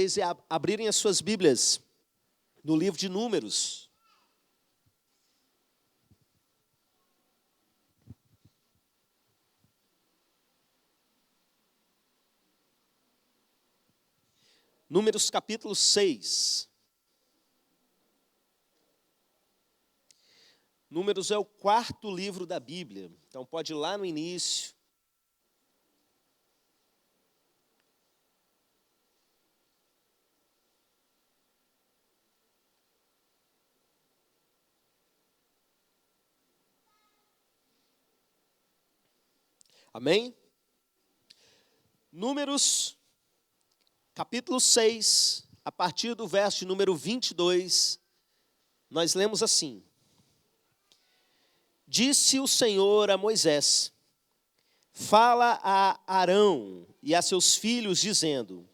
vocês abrirem as suas Bíblias no livro de Números. Números capítulo 6. Números é o quarto livro da Bíblia. Então pode ir lá no início. Amém? Números capítulo 6, a partir do verso de número 22, nós lemos assim: Disse o Senhor a Moisés: Fala a Arão e a seus filhos, dizendo: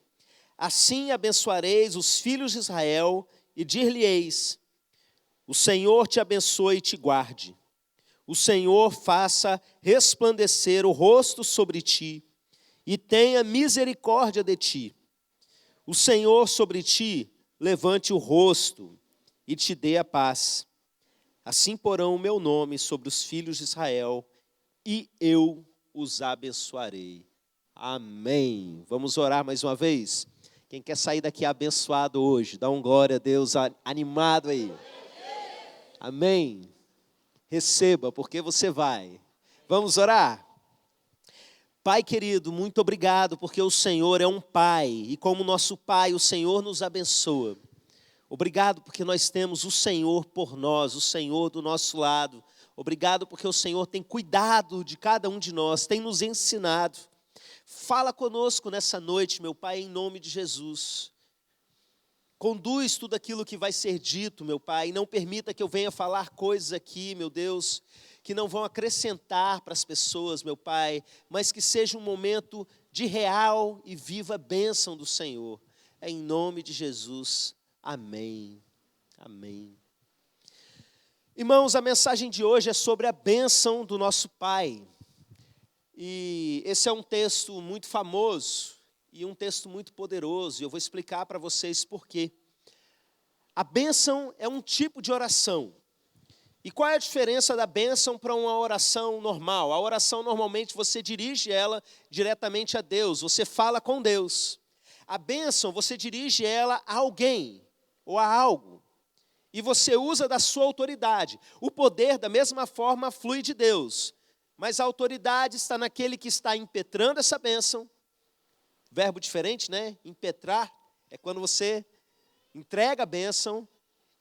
Assim abençoareis os filhos de Israel, e dir-lhe-eis: O Senhor te abençoe e te guarde. O Senhor faça resplandecer o rosto sobre ti, e tenha misericórdia de ti. O Senhor sobre ti levante o rosto, e te dê a paz. Assim porão o meu nome sobre os filhos de Israel, e eu os abençoarei. Amém. Vamos orar mais uma vez? Quem quer sair daqui abençoado hoje, dá um glória a Deus animado aí. Amém. Receba, porque você vai. Vamos orar? Pai querido, muito obrigado, porque o Senhor é um Pai, e como nosso Pai, o Senhor nos abençoa. Obrigado porque nós temos o Senhor por nós, o Senhor do nosso lado. Obrigado porque o Senhor tem cuidado de cada um de nós, tem nos ensinado. Fala conosco nessa noite, meu Pai, em nome de Jesus. Conduz tudo aquilo que vai ser dito, meu Pai, e não permita que eu venha falar coisas aqui, meu Deus, que não vão acrescentar para as pessoas, meu Pai, mas que seja um momento de real e viva bênção do Senhor. É em nome de Jesus. Amém. Amém. Irmãos, a mensagem de hoje é sobre a bênção do nosso Pai. E esse é um texto muito famoso e um texto muito poderoso. E eu vou explicar para vocês por quê. A bênção é um tipo de oração. E qual é a diferença da bênção para uma oração normal? A oração, normalmente, você dirige ela diretamente a Deus. Você fala com Deus. A bênção, você dirige ela a alguém ou a algo, e você usa da sua autoridade. O poder, da mesma forma, flui de Deus, mas a autoridade está naquele que está impetrando essa bênção. Verbo diferente, né? Impetrar é quando você entrega a bênção,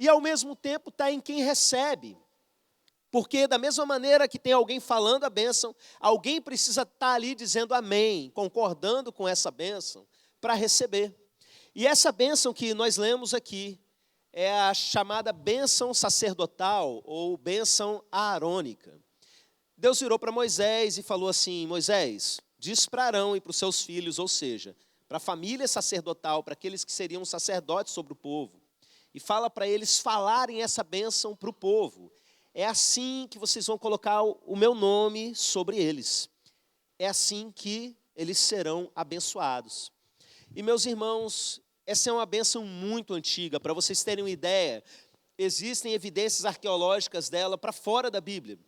e ao mesmo tempo está em quem recebe, porque da mesma maneira que tem alguém falando a bênção, alguém precisa estar ali dizendo amém, concordando com essa bênção, para receber. E essa bênção que nós lemos aqui é a chamada bênção sacerdotal ou bênção aarônica. Deus virou para Moisés e falou assim: Moisés, diz para Arão e para os seus filhos, ou seja, para a família sacerdotal, para aqueles que seriam sacerdotes sobre o povo, e fala para eles falarem essa bênção para o povo. É assim que vocês vão colocar o meu nome sobre eles. É assim que eles serão abençoados. E meus irmãos, essa é uma bênção muito antiga. Para vocês terem uma ideia, existem evidências arqueológicas dela para fora da Bíblia.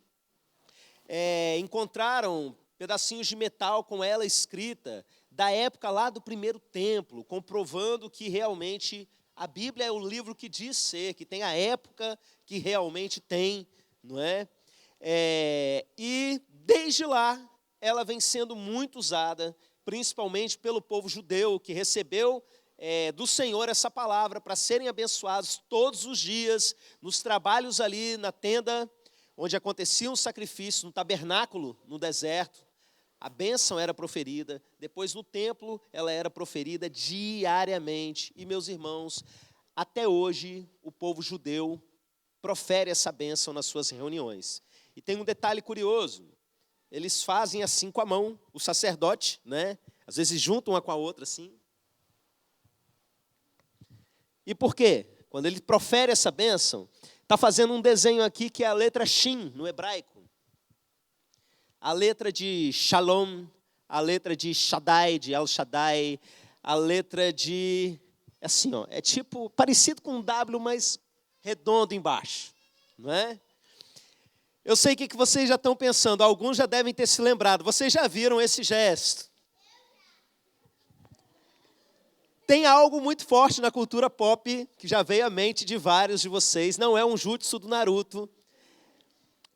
Encontraram pedacinhos de metal com ela escrita da época lá do primeiro templo, comprovando que realmente a Bíblia é o livro que diz ser, que tem a época que realmente tem, não é? E desde lá ela vem sendo muito usada, principalmente pelo povo judeu, que recebeu do Senhor essa palavra para serem abençoados todos os dias, nos trabalhos ali na tenda, onde acontecia um sacrifício, no tabernáculo, no deserto. A bênção era proferida, depois no templo ela era proferida diariamente. E meus irmãos, até hoje o povo judeu profere essa bênção nas suas reuniões. E tem um detalhe curioso, eles fazem assim com a mão, o sacerdote, né? Às vezes juntam uma com a outra assim. E por quê? Quando ele profere essa bênção, está fazendo um desenho aqui que é a letra Shin, no hebraico. A letra de Shalom, a letra de Shaddai, de El Shaddai, a letra de É assim, ó, é tipo parecido com um W, mas redondo embaixo, não é? Eu sei o que vocês já estão pensando, alguns já devem ter se lembrado. Vocês já viram esse gesto? Tem algo muito forte na cultura pop que já veio à mente de vários de vocês. Não é um jutsu do Naruto.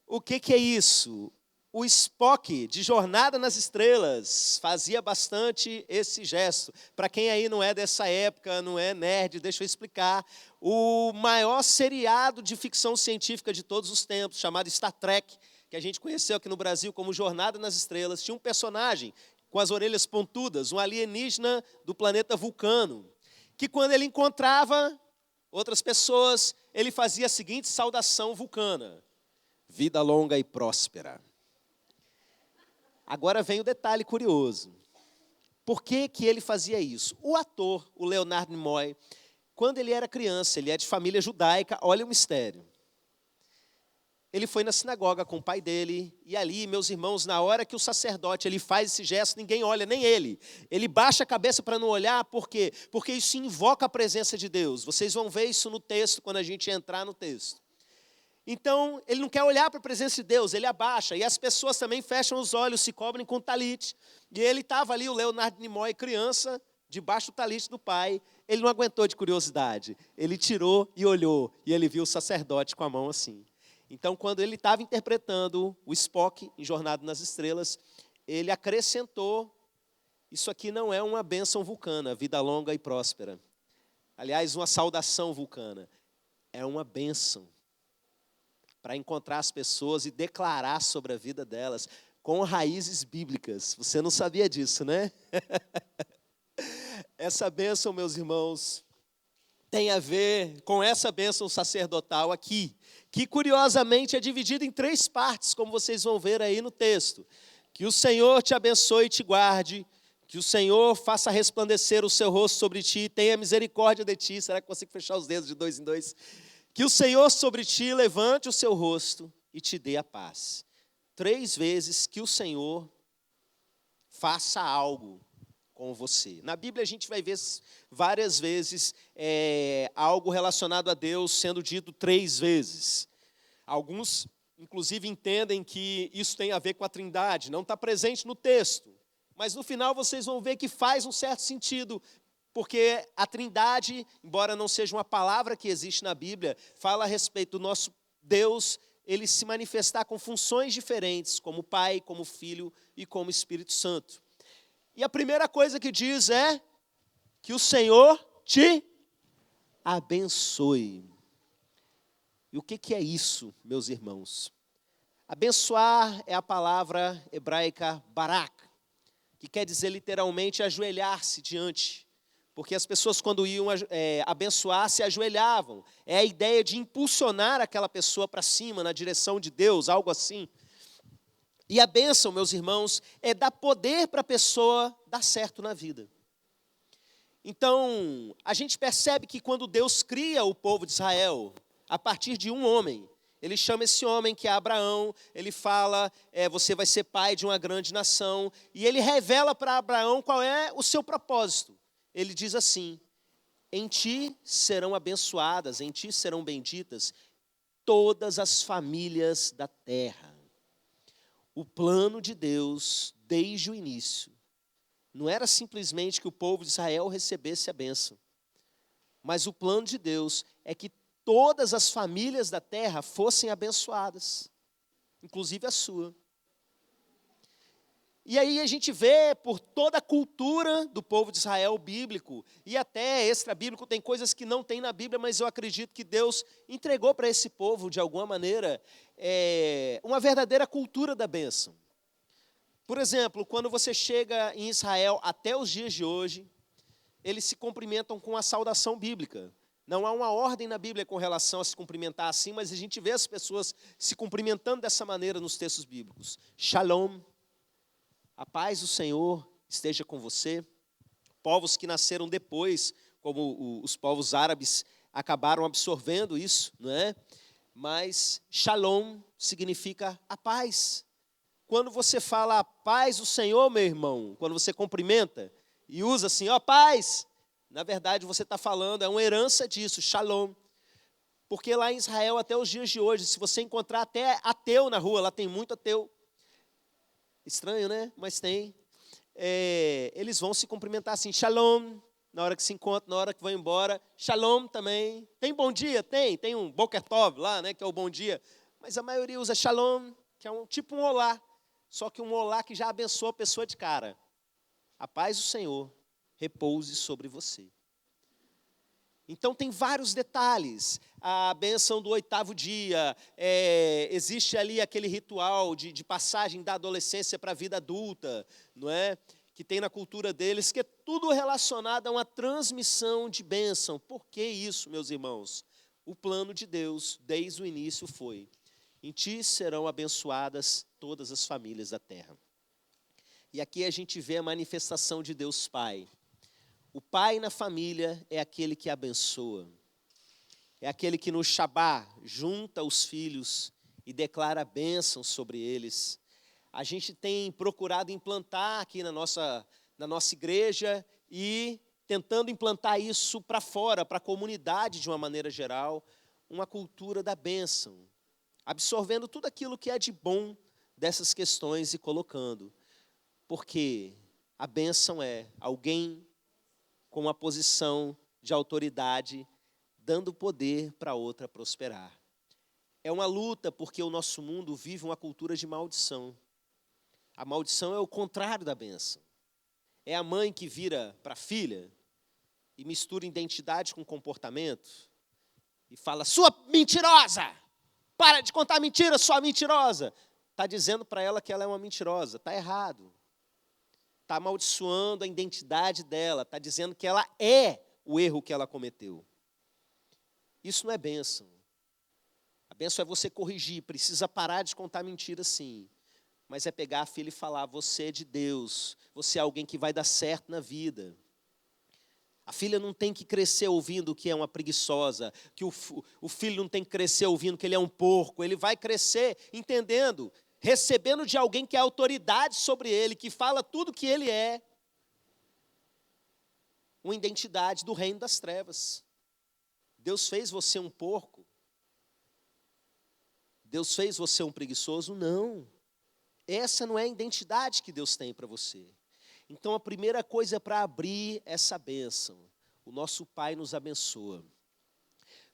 O que é isso? O Spock, de Jornada nas Estrelas, fazia bastante esse gesto. Para quem aí não é dessa época, não é nerd, deixa eu explicar. O maior seriado de ficção científica de todos os tempos, chamado Star Trek, que a gente conheceu aqui no Brasil como Jornada nas Estrelas, tinha um personagem com as orelhas pontudas, um alienígena do planeta Vulcano, que quando ele encontrava outras pessoas, ele fazia a seguinte saudação vulcana: vida longa e próspera. Agora vem o detalhe curioso. Por que ele fazia isso? O ator, o Leonard Nimoy, quando ele era criança, ele é de família judaica, olha o mistério. Ele foi na sinagoga com o pai dele, e ali, meus irmãos, na hora que o sacerdote ele faz esse gesto, ninguém olha, nem ele. Ele baixa a cabeça para não olhar, por quê? Porque isso invoca a presença de Deus. Vocês vão ver isso no texto, quando a gente entrar no texto. Então, ele não quer olhar para a presença de Deus, ele abaixa. E as pessoas também fecham os olhos, se cobrem com talit. E ele estava ali, o Leonard Nimoy, criança, debaixo do talit do pai. Ele não aguentou de curiosidade. Ele tirou e olhou. E ele viu o sacerdote com a mão assim. Então, quando ele estava interpretando o Spock em Jornada nas Estrelas, ele acrescentou: isso aqui não é uma bênção vulcana, vida longa e próspera. Aliás, uma saudação vulcana. É uma bênção para encontrar as pessoas e declarar sobre a vida delas com raízes bíblicas. Você não sabia disso, né? Essa bênção, meus irmãos, tem a ver com essa bênção sacerdotal aqui, que curiosamente é dividida em 3 partes, como vocês vão ver aí no texto. Que o Senhor te abençoe e te guarde, que o Senhor faça resplandecer o seu rosto sobre ti e tenha misericórdia de ti. Será que consigo fechar os dedos de 2 em 2? Que o Senhor sobre ti levante o seu rosto e te dê a paz. 3 vezes que o Senhor faça algo com você. Na Bíblia a gente vai ver várias vezes algo relacionado a Deus sendo dito 3 vezes. Alguns, inclusive, entendem que isso tem a ver com a Trindade. Não está presente no texto. Mas no final vocês vão ver que faz um certo sentido. Porque a Trindade, embora não seja uma palavra que existe na Bíblia, fala a respeito do nosso Deus, ele se manifestar com funções diferentes, como Pai, como Filho e como Espírito Santo. E a primeira coisa que diz é que o Senhor te abençoe. E o que é isso, meus irmãos? Abençoar é a palavra hebraica barak, que quer dizer literalmente ajoelhar-se diante. Porque as pessoas, quando iam abençoar, se ajoelhavam. É a ideia de impulsionar aquela pessoa para cima, na direção de Deus, algo assim. E a bênção, meus irmãos, é dar poder para a pessoa dar certo na vida. Então, a gente percebe que quando Deus cria o povo de Israel, a partir de um homem, ele chama esse homem, que é Abraão, ele fala, você vai ser pai de uma grande nação, e ele revela para Abraão qual é o seu propósito. Ele diz assim: em ti serão abençoadas, em ti serão benditas todas as famílias da terra. O plano de Deus, desde o início, não era simplesmente que o povo de Israel recebesse a bênção, mas o plano de Deus é que todas as famílias da terra fossem abençoadas, inclusive a sua. E aí a gente vê por toda a cultura do povo de Israel bíblico, e até extra-bíblico, tem coisas que não tem na Bíblia, mas eu acredito que Deus entregou para esse povo, de alguma maneira, uma verdadeira cultura da bênção. Por exemplo, quando você chega em Israel, até os dias de hoje, eles se cumprimentam com a saudação bíblica. Não há uma ordem na Bíblia com relação a se cumprimentar assim, mas a gente vê as pessoas se cumprimentando dessa maneira nos textos bíblicos. Shalom. A paz do Senhor esteja com você. Povos que nasceram depois, como os povos árabes, acabaram absorvendo isso, não é? Mas shalom significa a paz. Quando você fala a paz do Senhor, meu irmão, quando você cumprimenta e usa assim, ó, paz, Na verdade, você está falando, é uma herança disso, shalom. Porque lá em Israel, até os dias de hoje, se você encontrar até ateu na rua, lá tem muito ateu. Estranho, né? Mas tem. Eles vão se cumprimentar assim, shalom, na hora que se encontram, na hora que vão embora, shalom também. Tem bom dia? Tem um boker tov lá, né, que é o bom dia. Mas a maioria usa shalom, que é tipo um olá. Só que um olá que já abençoa a pessoa de cara. A paz do Senhor repouse sobre você. Então tem vários detalhes. A bênção do 8º dia, existe ali aquele ritual de passagem da adolescência para a vida adulta, não é? Que tem na cultura deles, que é tudo relacionado a uma transmissão de bênção. Por que isso, meus irmãos? O plano de Deus, desde o início, foi: em ti serão abençoadas todas as famílias da terra. E aqui a gente vê a manifestação de Deus Pai. O pai na família é aquele que abençoa. É aquele que no Shabá junta os filhos e declara bênção sobre eles. A gente tem procurado implantar aqui na nossa igreja e tentando implantar isso para fora, para a comunidade de uma maneira geral, uma cultura da bênção, absorvendo tudo aquilo que é de bom dessas questões e colocando. Porque a bênção é alguém com uma posição de autoridade, dando poder para outra prosperar. É uma luta porque o nosso mundo vive uma cultura de maldição. A maldição é o contrário da bênção. É a mãe que vira para a filha e mistura identidade com comportamento e fala, sua mentirosa, para de contar mentira, sua mentirosa. Está dizendo para ela que ela é uma mentirosa, está errado. Está amaldiçoando a identidade dela, está dizendo que ela é o erro que ela cometeu. Isso não é bênção. A bênção é você corrigir, precisa parar de contar mentira sim. Mas é pegar a filha e falar, você é de Deus, você é alguém que vai dar certo na vida. A filha não tem que crescer ouvindo que é uma preguiçosa, que o filho não tem que crescer ouvindo que ele é um porco, ele vai crescer entendendo, recebendo de alguém que é autoridade sobre ele, que fala tudo que ele é. Uma identidade do reino das trevas. Deus fez você um porco? Deus fez você um preguiçoso? Não. Essa não é a identidade que Deus tem para você. Então a primeira coisa é para abrir essa bênção. O nosso Pai nos abençoa.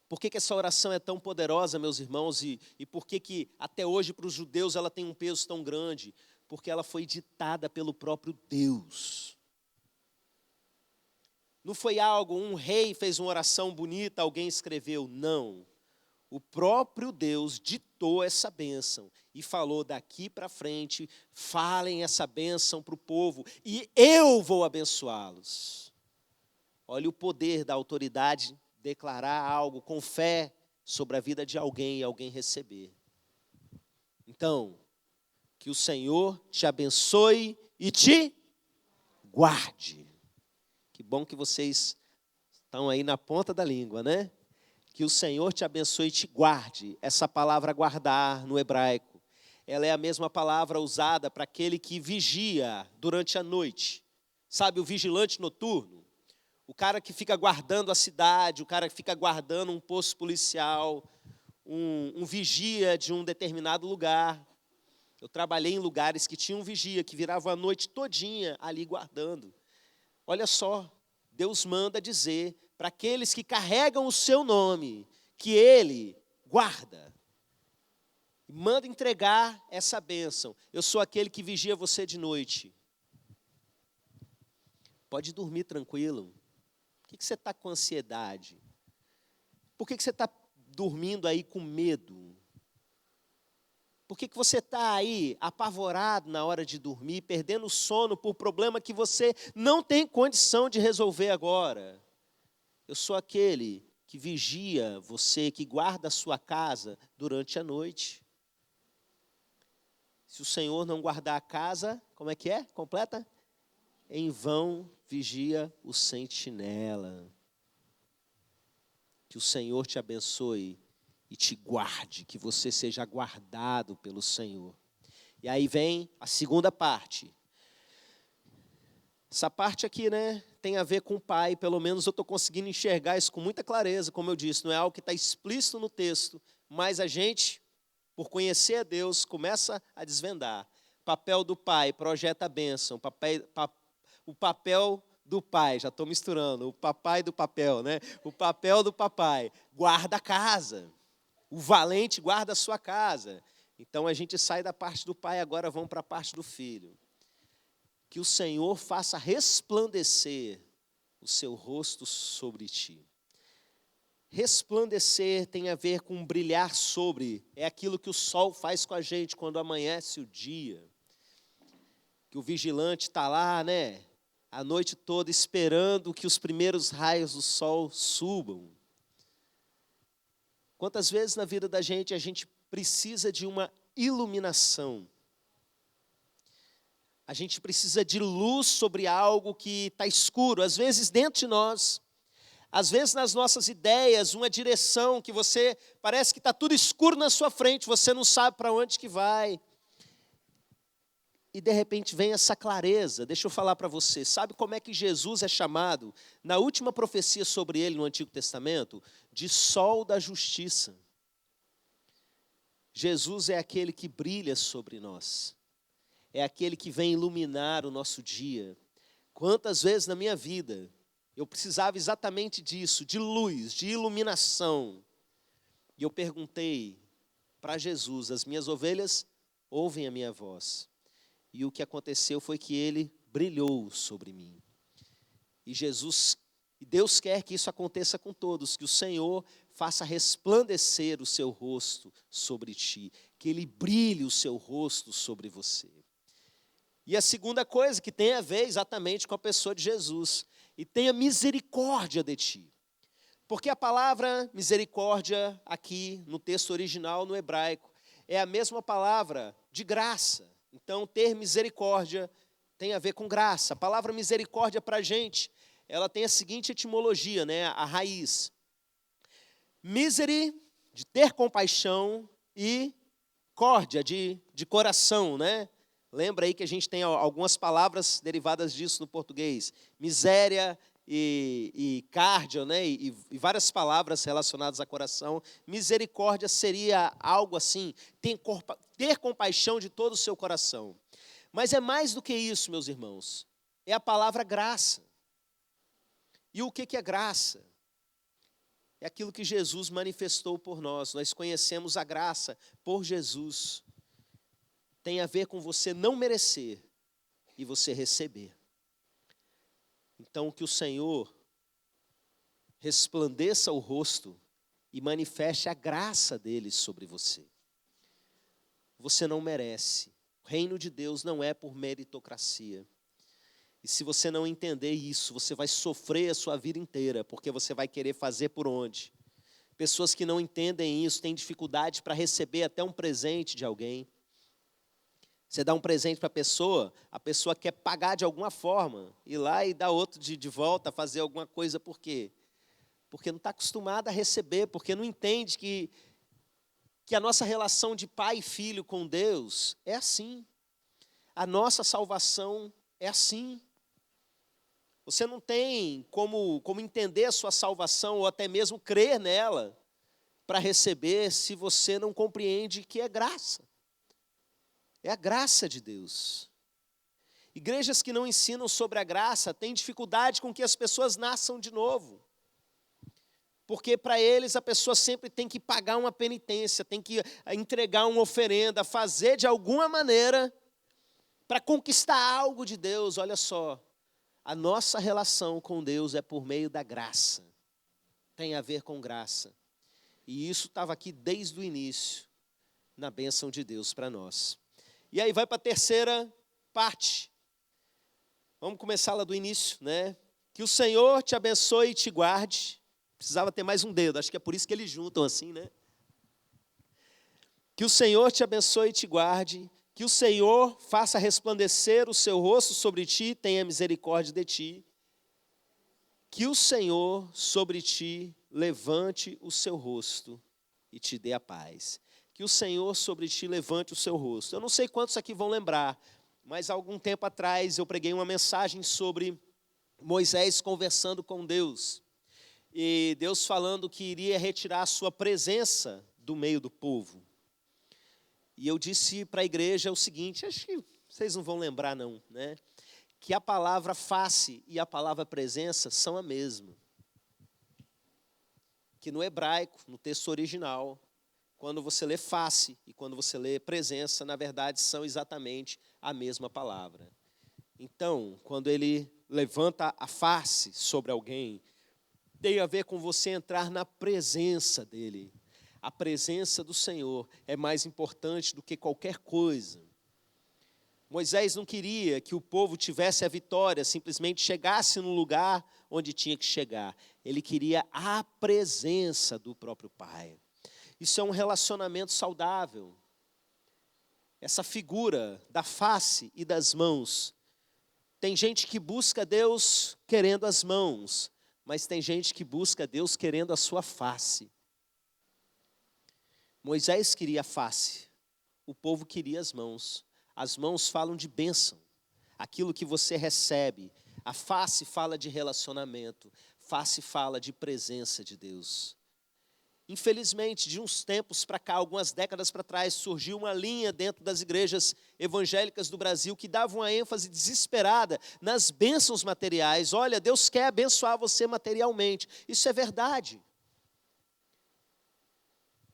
Por que essa oração é tão poderosa, meus irmãos, e por que até hoje para os judeus ela tem um peso tão grande? Porque ela foi ditada pelo próprio Deus. Não foi algo, um rei fez uma oração bonita, alguém escreveu, não. O próprio Deus ditou essa bênção e falou daqui para frente, falem essa bênção para o povo e eu vou abençoá-los. Olha o poder da autoridade declarar algo com fé sobre a vida de alguém e alguém receber. Então, que o Senhor te abençoe e te guarde. Que bom que vocês estão aí na ponta da língua, né? Que o Senhor te abençoe e te guarde. Essa palavra guardar no hebraico, ela é a mesma palavra usada para aquele que vigia durante a noite. Sabe, o vigilante noturno? O cara que fica guardando a cidade, o cara que fica guardando um posto policial, um vigia de um determinado lugar. Eu trabalhei em lugares que tinham um vigia, que virava a noite todinha ali guardando. Olha só, Deus manda dizer para aqueles que carregam o seu nome, que Ele guarda. Manda entregar essa bênção. Eu sou aquele que vigia você de noite. Pode dormir tranquilo. Por que você está com ansiedade? Por que você está dormindo aí com medo? Por que você está aí apavorado na hora de dormir, perdendo o sono por problema que você não tem condição de resolver agora? Eu sou aquele que vigia você, que guarda a sua casa durante a noite. Se o Senhor não guardar a casa, como é que é? Completa? Em vão vigia o sentinela. Que o Senhor te abençoe e te guarde, que você seja guardado pelo Senhor. E aí vem a segunda parte. Essa parte aqui, né, tem a ver com o Pai, pelo menos eu estou conseguindo enxergar isso com muita clareza, como eu disse, não é algo que está explícito no texto, mas a gente, por conhecer a Deus, começa a desvendar. O papel do Pai projeta a bênção, o papel do pai, já estou misturando, o papai do papel, né? O papel do papai, guarda a casa. O valente guarda a sua casa. Então a gente sai da parte do pai, agora vamos para a parte do filho. Que o Senhor faça resplandecer o seu rosto sobre ti. Resplandecer tem a ver com brilhar sobre, é aquilo que o sol faz com a gente quando amanhece o dia. Que o vigilante está lá, né? A noite toda esperando que os primeiros raios do sol subam. Quantas vezes na vida da gente a gente precisa de uma iluminação? A gente precisa de luz sobre algo que está escuro, às vezes dentro de nós, às vezes nas nossas ideias, uma direção que você, parece que está tudo escuro na sua frente, você não sabe para onde que vai. E de repente vem essa clareza. Deixa eu falar para você, sabe como é que Jesus é chamado, na última profecia sobre ele no Antigo Testamento, de sol da justiça. Jesus é aquele que brilha sobre nós, é aquele que vem iluminar o nosso dia. Quantas vezes na minha vida eu precisava exatamente disso, de luz, de iluminação. E eu perguntei para Jesus, as minhas ovelhas ouvem a minha voz. E o que aconteceu foi que ele brilhou sobre mim. E Deus quer que isso aconteça com todos, que o Senhor faça resplandecer o seu rosto sobre ti, que ele brilhe o seu rosto sobre você. E a segunda coisa que tem a ver exatamente com a pessoa de Jesus, e tenha misericórdia de ti. Porque a palavra misericórdia aqui no texto original, no hebraico, é a mesma palavra de graça. Então, ter misericórdia tem a ver com graça. A palavra misericórdia para a gente, ela tem a seguinte etimologia, né? A raiz. Miseri, de ter compaixão, e córdia, de coração, né? Lembra aí que a gente tem algumas palavras derivadas disso no português. Miséria e cardio, né? E várias palavras relacionadas a coração. Misericórdia seria algo assim, ter compaixão de todo o seu coração. Mas é mais do que isso, meus irmãos. É a palavra graça. E o que é graça? É aquilo que Jesus manifestou por nós. Nós conhecemos a graça por Jesus. Tem a ver com você não merecer e você receber. Então, que o Senhor resplandeça o rosto e manifeste a graça dele sobre você. Você não merece. O reino de Deus não é por meritocracia. E se você não entender isso, você vai sofrer a sua vida inteira, porque você vai querer fazer por onde? Pessoas que não entendem isso têm dificuldade para receber até um presente de alguém. Você dá um presente para a pessoa quer pagar de alguma forma, ir lá e dar outro de volta, fazer alguma coisa, por quê? Porque não está acostumada a receber, porque não entende que a nossa relação de pai e filho com Deus é assim. A nossa salvação é assim. Você não tem como entender a sua salvação ou até mesmo crer nela para receber se você não compreende que é graça. É a graça de Deus. Igrejas que não ensinam sobre a graça têm dificuldade com que as pessoas nasçam de novo. Porque para eles a pessoa sempre tem que pagar uma penitência, tem que entregar uma oferenda, fazer de alguma maneira para conquistar algo de Deus. Olha só, a nossa relação com Deus é por meio da graça. Tem a ver com graça. E isso estava aqui desde o início, na bênção de Deus para nós. E aí vai para a terceira parte. Vamos começar lá do início, né? Que o Senhor te abençoe e te guarde. Precisava ter mais um dedo, acho que é por isso que eles juntam assim, né? Que o Senhor te abençoe e te guarde. Que o Senhor faça resplandecer o seu rosto sobre ti, tenha misericórdia de ti. Que o Senhor sobre ti levante o seu rosto e te dê a paz. Que o Senhor sobre ti levante o seu rosto. Eu não sei quantos aqui vão lembrar, mas há algum tempo atrás eu preguei uma mensagem sobre Moisés conversando com Deus, e Deus falando que iria retirar a sua presença do meio do povo. E eu disse para a igreja o seguinte, acho que vocês não vão lembrar não, né? Que a palavra face e a palavra presença são a mesma. Que no hebraico, no texto original, quando você lê face e quando você lê presença, na verdade são exatamente a mesma palavra. Então, quando ele levanta a face sobre alguém, tem a ver com você entrar na presença dele. A presença do Senhor é mais importante do que qualquer coisa. Moisés não queria que o povo tivesse a vitória, simplesmente chegasse no lugar onde tinha que chegar. Ele queria a presença do próprio Pai. Isso é um relacionamento saudável. Essa figura da face e das mãos. Tem gente que busca Deus querendo as mãos, mas tem gente que busca Deus querendo a sua face. Moisés queria a face, o povo queria as mãos. As mãos falam de bênção, aquilo que você recebe. A face fala de relacionamento, face fala de presença de Deus. Infelizmente, de uns tempos para cá, algumas décadas para trás, surgiu uma linha dentro das igrejas evangélicas do Brasil que dava uma ênfase desesperada nas bênçãos materiais. Olha, Deus quer abençoar você materialmente. Isso é verdade.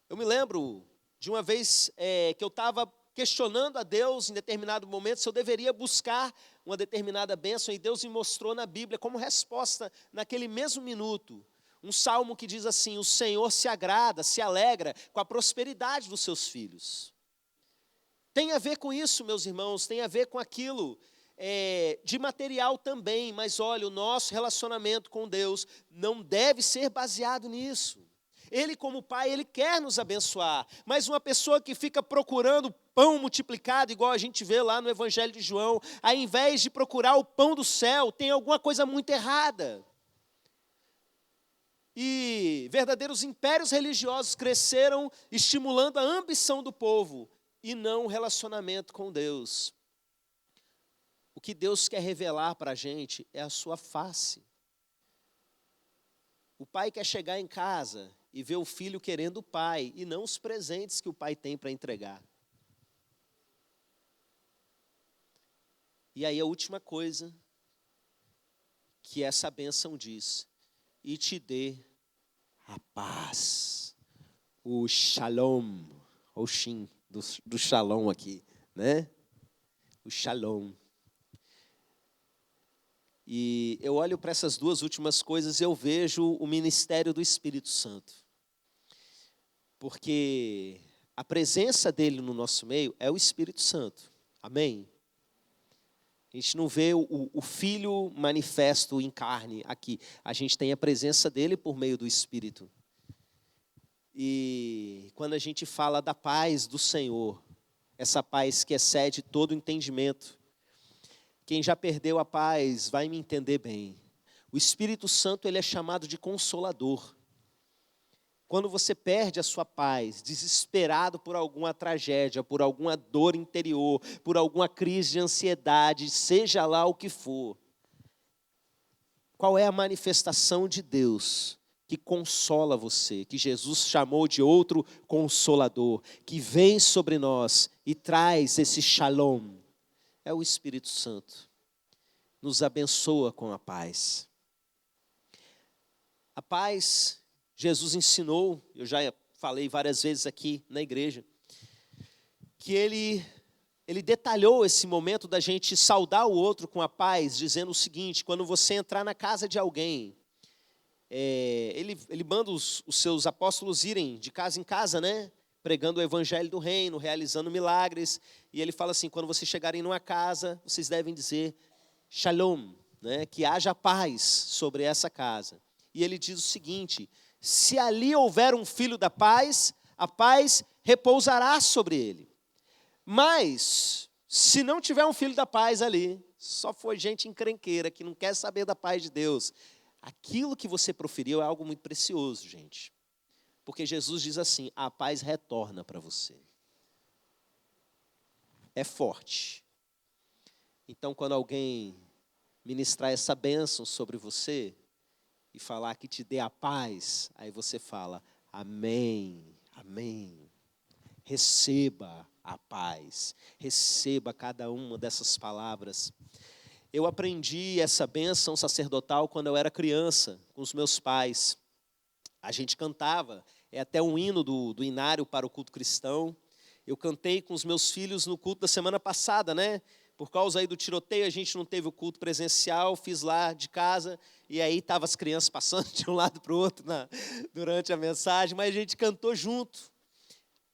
Eu me lembro de uma vez que eu estava questionando a Deus em determinado momento se eu deveria buscar uma determinada bênção, e Deus me mostrou na Bíblia como resposta naquele mesmo minuto. Um salmo que diz assim: o Senhor se agrada, se alegra com a prosperidade dos seus filhos. Tem a ver com isso, meus irmãos, tem a ver com aquilo de material também, mas olha, o nosso relacionamento com Deus não deve ser baseado nisso. Ele, como Pai, Ele quer nos abençoar, mas uma pessoa que fica procurando pão multiplicado, igual a gente vê lá no Evangelho de João, ao invés de procurar o pão do céu, tem alguma coisa muito errada. E verdadeiros impérios religiosos cresceram estimulando a ambição do povo e não o relacionamento com Deus. O que Deus quer revelar para a gente é a sua face. O pai quer chegar em casa e ver o filho querendo o pai e não os presentes que o pai tem para entregar. E aí a última coisa que essa bênção diz: e te dê a paz, o shalom, o shin do shalom aqui, né? O shalom. E eu olho para essas duas últimas coisas e eu vejo o ministério do Espírito Santo. Porque a presença dele no nosso meio é o Espírito Santo. Amém? A gente não vê o Filho manifesto em carne aqui. A gente tem a presença dele por meio do Espírito. E quando a gente fala da paz do Senhor, essa paz que excede todo entendimento, quem já perdeu a paz vai me entender bem. O Espírito Santo, ele é chamado de Consolador. Quando você perde a sua paz, desesperado por alguma tragédia, por alguma dor interior, por alguma crise de ansiedade, seja lá o que for, qual é a manifestação de Deus que consola você, que Jesus chamou de outro Consolador, que vem sobre nós e traz esse shalom? É o Espírito Santo. Nos abençoa com a paz. A paz, Jesus ensinou, eu já falei várias vezes aqui na igreja, que ele detalhou esse momento da gente saudar o outro com a paz, dizendo o seguinte: quando você entrar na casa de alguém, ele manda os seus apóstolos irem de casa em casa, né? Pregando o evangelho do reino, realizando milagres, e ele fala assim: quando vocês chegarem numa casa, vocês devem dizer shalom, né? Que haja paz sobre essa casa. E ele diz o seguinte: se ali houver um filho da paz, a paz repousará sobre ele. Mas, se não tiver um filho da paz ali, só foi gente encrenqueira que não quer saber da paz de Deus, aquilo que você proferiu é algo muito precioso, gente. Porque Jesus diz assim: a paz retorna para você. É forte. Então, quando alguém ministrar essa bênção sobre você e falar que te dê a paz, aí você fala, amém, amém. Receba a paz, receba cada uma dessas palavras. Eu aprendi essa bênção sacerdotal quando eu era criança, com os meus pais. A gente cantava, é até um hino do Inário para o culto cristão. Eu cantei com os meus filhos no culto da semana passada, né? Por causa aí do tiroteio, a gente não teve o culto presencial, fiz lá de casa, e aí estavam as crianças passando de um lado para o outro durante a mensagem, mas a gente cantou junto.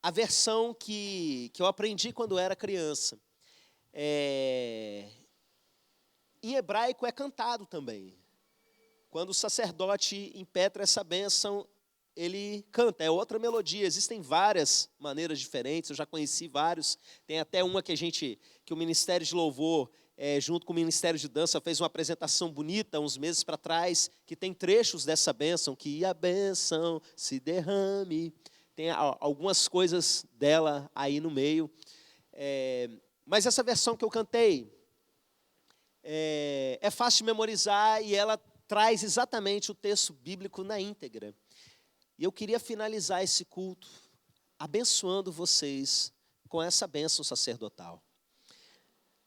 A versão que eu aprendi quando eu era criança. Em hebraico é cantado também. Quando o sacerdote impetra essa bênção, ele canta, é outra melodia. Existem várias maneiras diferentes, eu já conheci vários. Tem até uma que o Ministério de Louvor, junto com o Ministério de Dança, fez uma apresentação bonita, uns meses para trás, que tem trechos dessa bênção, que a bênção se derrame. Tem algumas coisas dela aí no meio. Mas essa versão que eu cantei é fácil de memorizar e ela traz exatamente o texto bíblico na íntegra. E eu queria finalizar esse culto abençoando vocês com essa bênção sacerdotal.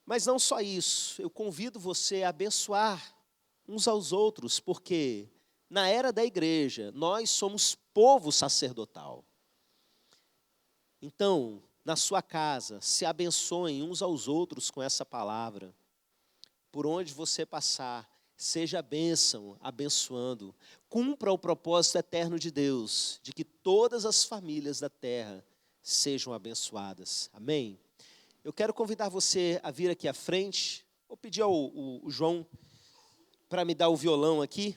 Mas não só isso, eu convido você a abençoar uns aos outros, porque na era da igreja, nós somos povo sacerdotal. Então, na sua casa, se abençoem uns aos outros com essa palavra. Por onde você passar, seja bênção, abençoando. Cumpra o propósito eterno de Deus, de que todas as famílias da terra sejam abençoadas. Amém? Eu quero convidar você a vir aqui à frente. Vou pedir ao João para me dar o violão aqui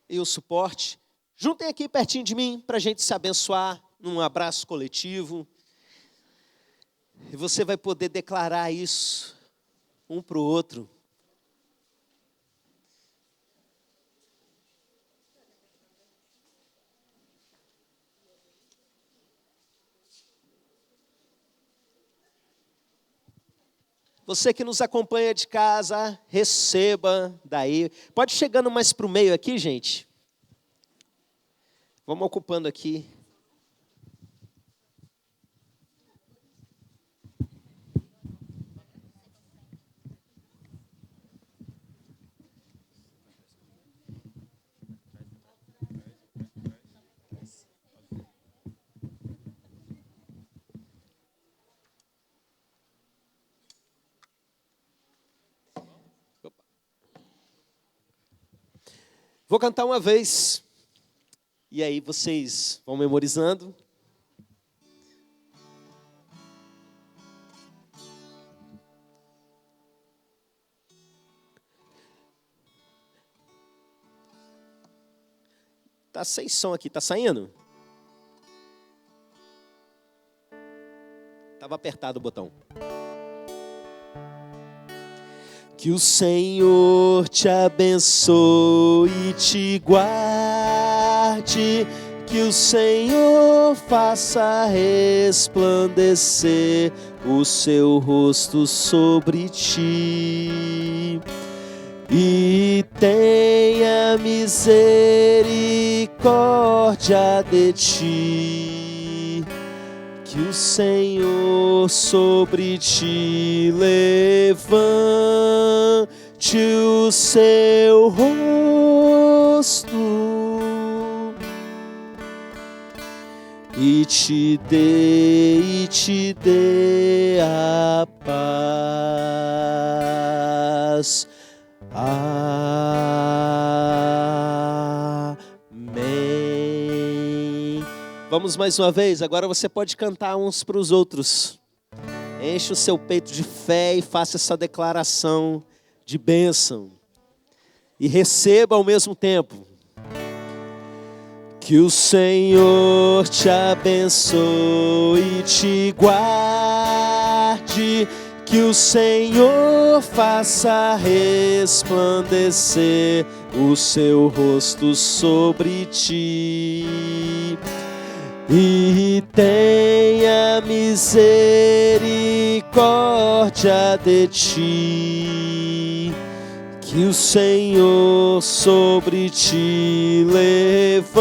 e o suporte. Juntem aqui pertinho de mim para a gente se abençoar num abraço coletivo. E você vai poder declarar isso um para o outro. Você que nos acompanha de casa, receba daí. Pode ir chegando mais para o meio aqui, gente. Vamos ocupando aqui. Vou cantar uma vez, e aí vocês vão memorizando. Tá sem som aqui, tá saindo? Estava apertado o botão. Que o Senhor te abençoe e te guarde, que o Senhor faça resplandecer o seu rosto sobre ti e tenha misericórdia de ti. Que o Senhor sobre ti levante o seu rosto e te dê a paz. Amém. Vamos mais uma vez, agora você pode cantar uns para os outros. Enche o seu peito de fé e faça essa declaração de bênção. E receba ao mesmo tempo. Que o Senhor te abençoe e te guarde, que o Senhor faça resplandecer o seu rosto sobre ti e tenha misericórdia de ti. Que o Senhor sobre ti levante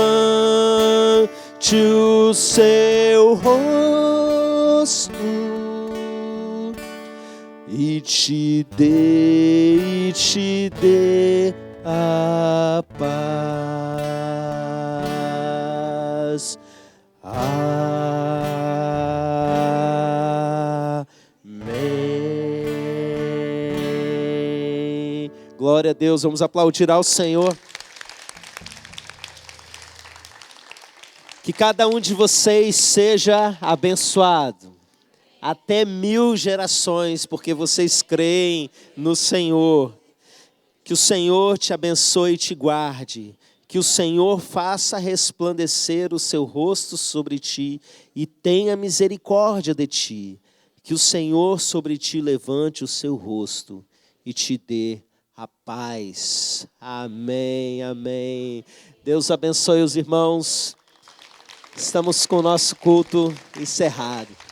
o seu rosto e te dê a paz. Amém. Glória a Deus, vamos aplaudir ao Senhor. Que cada um de vocês seja abençoado, até 1000 gerações, porque vocês creem no Senhor. Que o Senhor te abençoe e te guarde. Que o Senhor faça resplandecer o seu rosto sobre ti e tenha misericórdia de ti. Que o Senhor sobre ti levante o seu rosto e te dê a paz. Amém, amém. Deus abençoe os irmãos. Estamos com o nosso culto encerrado.